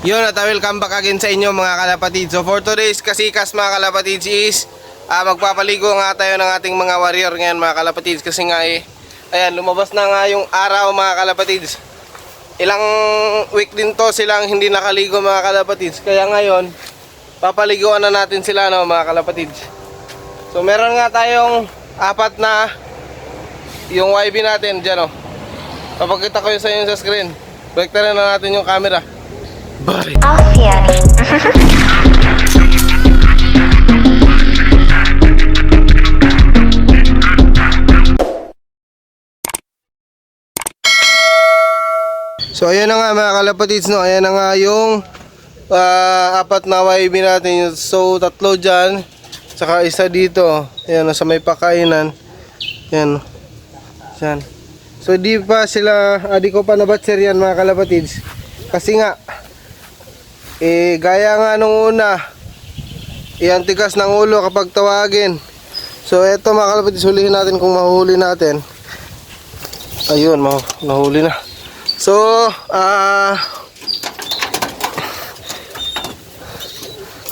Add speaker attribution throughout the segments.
Speaker 1: Yun, at welcome back again sa inyo mga kalapatids. So for today's kasikas mga kalapatids is magpapaligo nga tayo ng ating mga warrior ngayon mga kalapatids. Kasi nga ayan, lumabas na nga yung araw mga kalapatids. Ilang week din to silang hindi nakaligo mga kalapatids. Kaya ngayon, papaliguan na natin sila no, mga kalapatids. So meron nga tayong apat na yung YB natin dyan o. Papakita ko yun sa inyo sa screen. Baliktarin na natin yung camera. Bye. So ayan na nga mga kalapatids no. Ayan na nga yung apat na YB natin. So tatlo dyan, saka isa dito. Ayan, sa may pakainan. Ayan. Ayan. So di pa sila, di ko pa nabatser yan mga kalapatids. Kasi nga gaya nga nung una, yan tigas ng ulo kapag tawagin. So eto mga kalapatids, hulihin natin kung mahuli natin. Ayun, nahuli na. So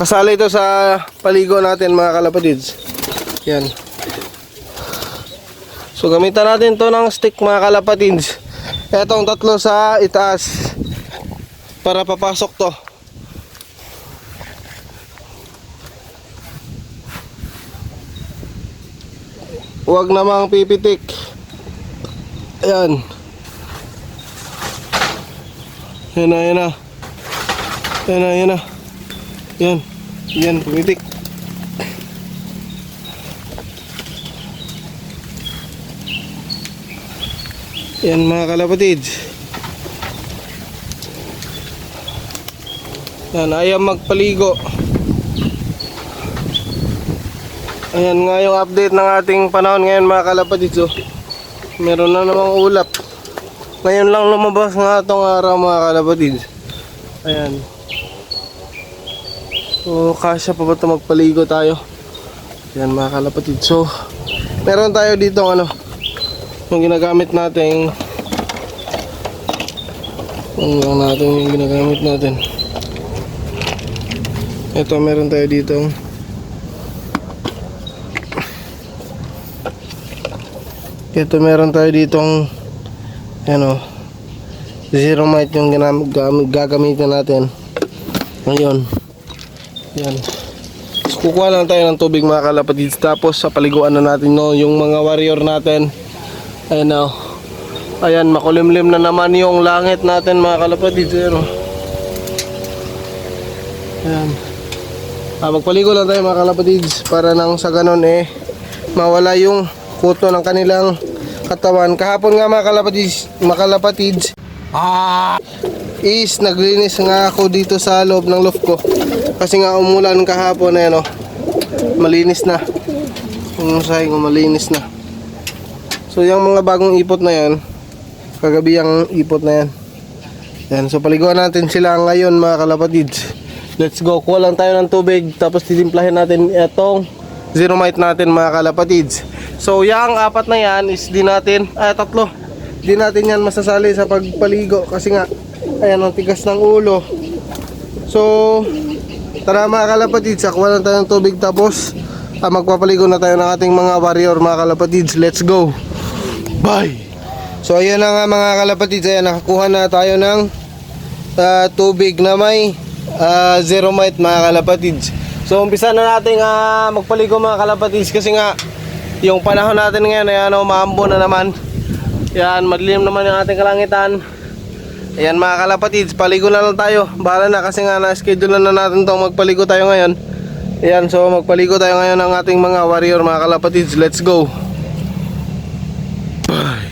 Speaker 1: kasali ito sa paligo natin mga kalapatids. Yan. So gamitan natin to ng stick mga kalapatids. Etong tatlo sa itaas para papasok to. Huwag namang pipitik. Ayan. Yan na, yan na. Yan na, yan na. Yan. Yan, pipitik. Yan mga kalapatids. Yan, ayaw magpaligo. Ayan nga yung update ng ating panahon ngayon mga kalapatids. So, meron na namang ulap. Ngayon lang lumabas nga itong araw mga kalapatids. Ayan. So kasya pa ba ito magpaligo tayo? Ayan mga kalapatids. So meron tayo dito yung ginagamit natin. Yung ginagamit natin. Ito meron tayo dito. Ito meron tayo ditong zero mite yung gagamitin natin ngayon. Yan. So, kukuha lang tayo ng tubig mga kalapatids. Tapos sa paliguan na natin yung mga warrior natin. Ayan o. Ayan, makulimlim na naman yung langit natin mga kalapatids. Ayan. Magpaligo lang tayo mga kalapatids para nang sa ganon mawala yung kuto ng kanilang katawan. Kahapon nga mga kalapatids is naglinis nga ako dito sa loob ng loft ko. Kasi nga umulan kahapon malinis na. Yung sahig malinis na. So yung mga bagong ipot na yan, kagabi yung ipot na yan. Yan, so paliguan natin sila ngayon mga kalapatids. Let's go. Kuha lang tayo ng tubig. Tapos titimplahin natin itong zero mite natin mga kalapatids. So yung apat na yan is tatlo. Di natin yan masasali sa pagpaligo. Kasi nga ayan ang tigas ng ulo. So tara mga kalapatids, kuha lang tayo ng tubig. Tapos magpapaligo na tayo ng ating mga warrior mga kalapatids. Let's go. Bye. So ayan na nga mga kalapatids. Ayan, nakakuha na tayo ng tubig na may zero mite mga kalapatids. So umpisa na natin magpaligo mga kalapatids. Kasi nga yung panahon natin ngayon maambo na naman. Yan, madilim naman yung ating kalangitan. Ayan mga kalapatids, paligo na lang tayo. Bahala na kasi nga na-schedule na natin itong magpaligo tayo ngayon. Ayan, so magpaligo tayo ngayon ng ating mga warrior mga kalapatids. Let's go. Bye.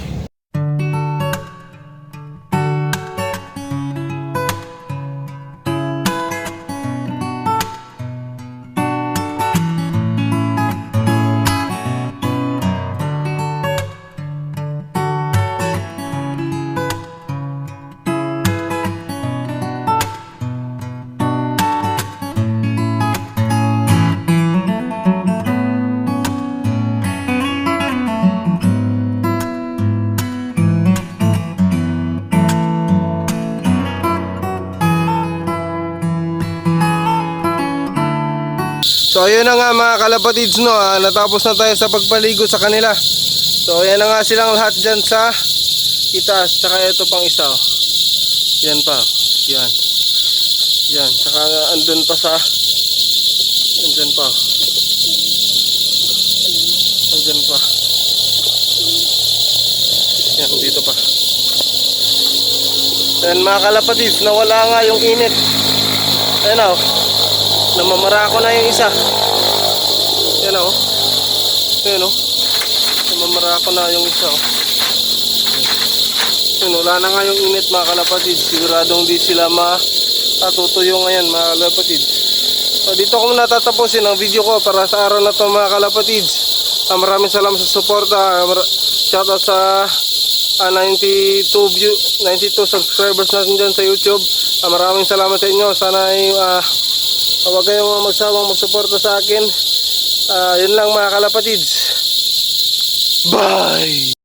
Speaker 1: So ayun na nga mga kalapatids, no, natapos na tayo sa pagpaligo sa kanila. So ayan na nga silang lahat dyan sa itaas. Tsaka ito pang isa, oh. Yan pa, yan. Yan, tsaka andun pa sa, andyan pa, andyan pa. Yan, dito pa. Yan mga kalapatids, nawala nga yung init. Ayan o, namamara ko na yung isa. Yan o, ayan o, namamara ko na yung isa o. Yan, wala na nga yung init mga kalapatids. Siguradong di sila matutuyo ngayon mga kalapatids. So dito ko natatapusin ang video ko para sa araw na to mga kalapatids. Maraming salamat sa suporta. Shoutout sa 92 subscribers natin dyan sa YouTube. Maraming salamat sa inyo. Sana ay huwag kayong magsawang magsuporta sa akin. Yun lang mga kalapatids. Bye!